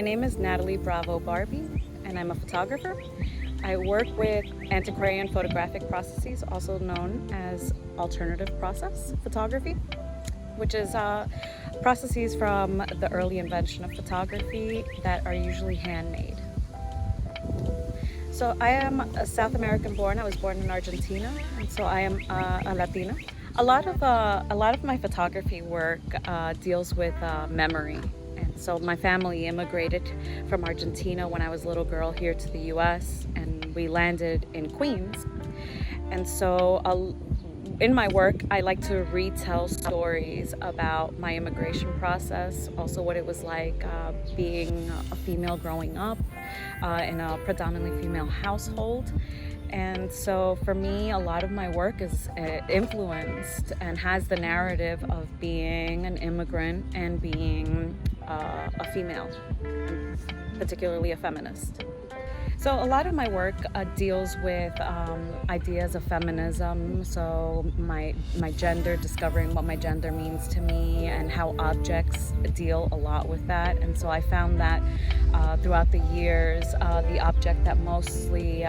My name is Natali Bravo-Barbee, and I'm a photographer. I work with antiquarian photographic processes, also known as alternative process photography, which is processes from the early invention of photography that are usually handmade. So I am a South American born. I was born in Argentina, and so I am a Latina. A lot of my photography work deals with memory. And so my family immigrated from Argentina when I was a little girl here to the US, and we landed in Queens. And so in my work, I like to retell stories about my immigration process, also what it was like being a female growing up in a predominantly female household. And so for me, a lot of my work is influenced and has the narrative of being an immigrant and being a female, particularly a feminist. So a lot of my work deals with ideas of feminism, so my gender, discovering what my gender means to me and how objects deal a lot with that. And so I found that throughout the years, the object that mostly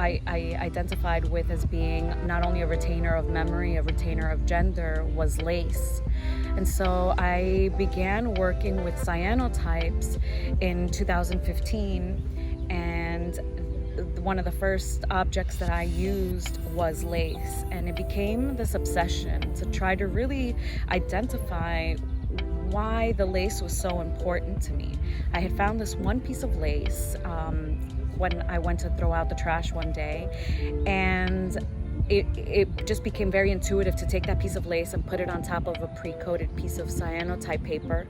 I identified with as being not only a retainer of memory, a retainer of gender, was lace. And so I began working with cyanotypes in 2015, and one of the first objects that I used was lace, and it became this obsession to try to really identify why the lace was so important to me. I had found this one piece of lace when I went to throw out the trash one day, and it just became very intuitive to take that piece of lace and put it on top of a pre-coated piece of cyanotype paper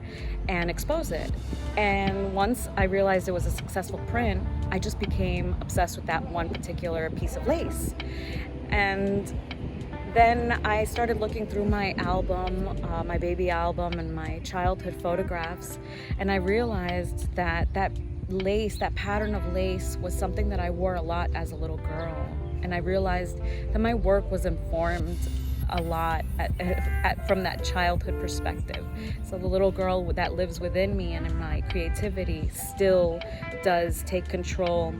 and expose it. And once I realized it was a successful print, I just became obsessed with that one particular piece of lace. And then I started looking through my album, my baby album and my childhood photographs, and I realized that that lace, that pattern of lace, was something that I wore a lot as a little girl. And I realized that my work was informed a lot from that childhood perspective. So the little girl that lives within me and in my creativity still does take control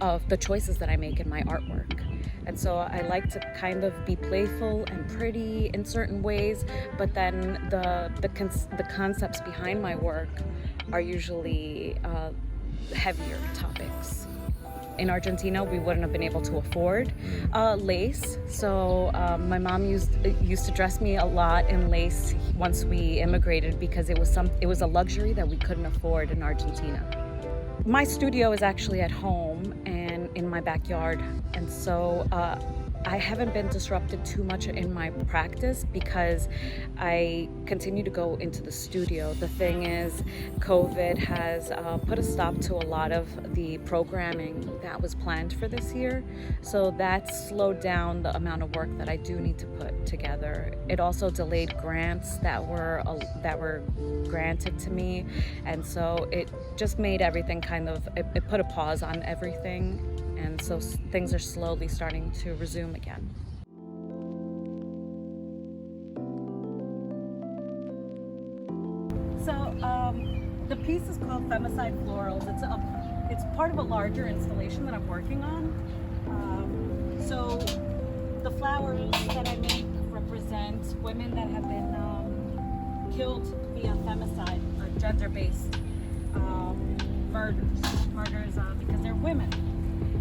of the choices that I make in my artwork. And so I like to kind of be playful and pretty in certain ways, but then the concepts behind my work are usually heavier topics. In Argentina, we wouldn't have been able to afford lace, so my mom used to dress me a lot in lace once we immigrated, because it was a luxury that we couldn't afford in Argentina. My studio is actually at home and in my backyard, and so I haven't been disrupted too much in my practice because I continue to go into the studio. The thing is, COVID has put a stop to a lot of the programming that was planned for this year. So that slowed down the amount of work that I do need to put together. It also delayed grants that were granted to me. And so it just made everything it put a pause on everything. And so things are slowly starting to resume again. So the piece is called Femicide Florals. It's part of a larger installation that I'm working on. So the flowers that I make represent women that have been killed via femicide, or gender-based murders because they're women.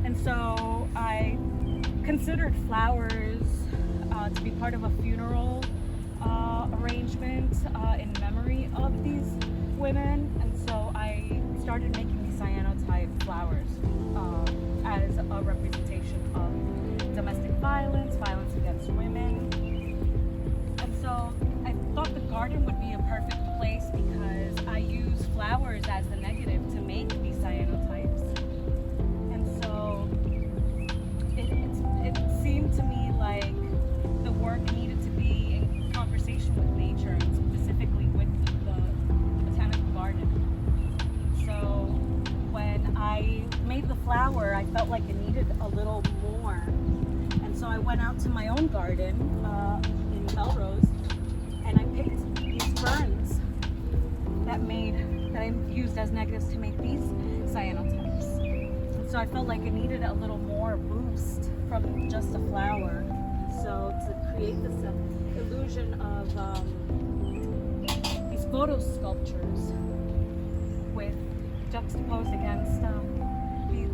And so I considered flowers to be part of a funeral arrangement in memory of these women. And so I started making these cyanotype flowers as a representation of domestic violence, violence against women. And so I thought the garden would be a perfect place because I use flowers as the negative to make these cyanotypes. It seemed to me like the work needed to be in conversation with nature, and specifically with the botanical garden. So when I made the flower, I felt like it needed a little more. And so I went out to my own garden in Melrose, and I picked these ferns that made that I used as negatives to make these cyanotypes. And so I felt like it needed a little more boost from just a flower. So to create this illusion of these photo sculptures with juxtaposed against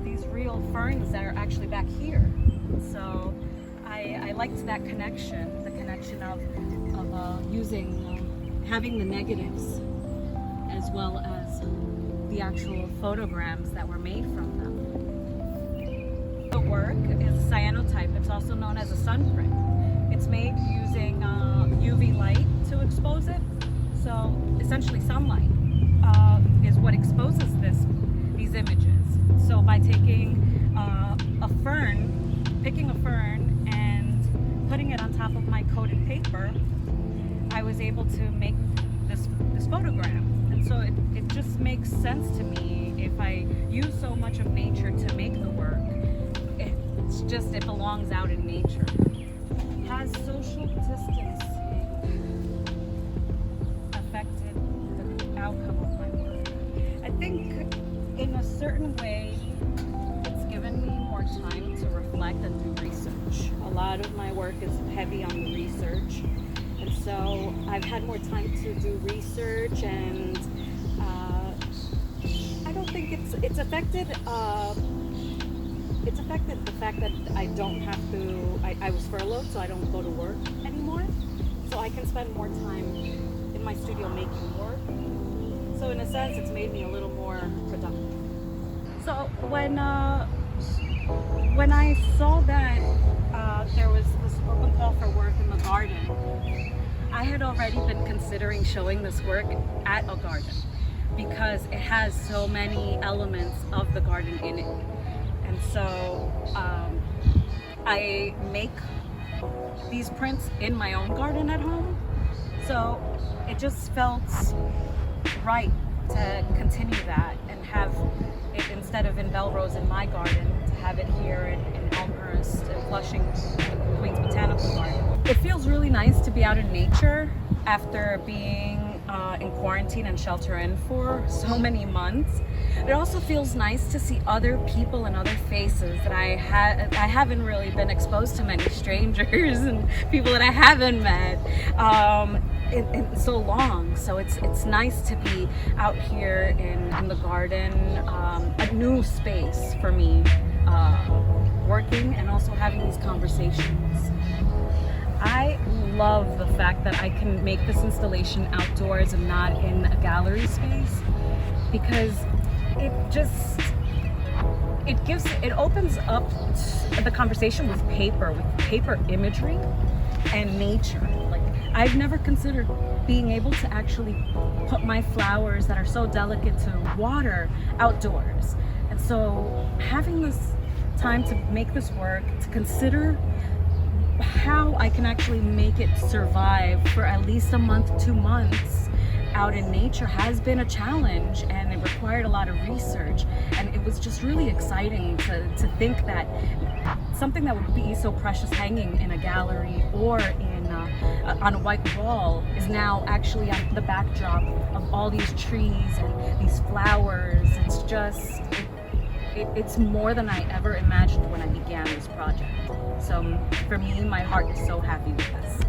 these real ferns that are actually back here. So I liked that connection, the connection of having the negatives as well as the actual photograms that were made from them. The work is a cyanotype. It's also known as a sunprint. It's made using UV light to expose it. So essentially sunlight is what exposes these images. So by taking a fern, picking a fern and putting it on top of my coated paper, I was able to make this photogram. And so it just makes sense to me if I use so much of nature to make the work. It belongs out in nature. Has social distancing affected the outcome of my work? I think in a certain way it's given me more time to reflect and do research. A lot of my work is heavy on the research, and so I've had more time to do research, and I don't think it's affected. It's affected the fact that I don't have to, I was furloughed, so I don't go to work anymore. So I can spend more time in my studio making work. So in a sense, it's made me a little more productive. So when I saw that there was this open call for work in the garden, I had already been considering showing this work at a garden because it has so many elements of the garden in it. And so I make these prints in my own garden at home. So it just felt right to continue that and have it, instead of in Belrose in my garden, to have it here in Elmhurst and Flushing, the Queens Botanical Garden. It feels really nice to be out in nature after being in quarantine and shelter in for so many months. It also feels nice to see other people and other faces that I haven't really been exposed to, many strangers and people that I haven't met in so long. So it's nice to be out here in the garden, a new space for me, working and also having these conversations. I love the fact that I can make this installation outdoors and not in a gallery space, because it opens up the conversation with paper imagery and nature. Like, I've never considered being able to actually put my flowers that are so delicate to water outdoors. And so having this time to make this work, to consider how I can actually make it survive for at least a month, 2 months out in nature has been a challenge, and it required a lot of research. And it was just really exciting to think that something that would be so precious hanging in a gallery or on a white wall is now actually on the backdrop of all these trees and these flowers. It's just, it's more than I ever imagined when I began this project. So for me, my heart is so happy with this.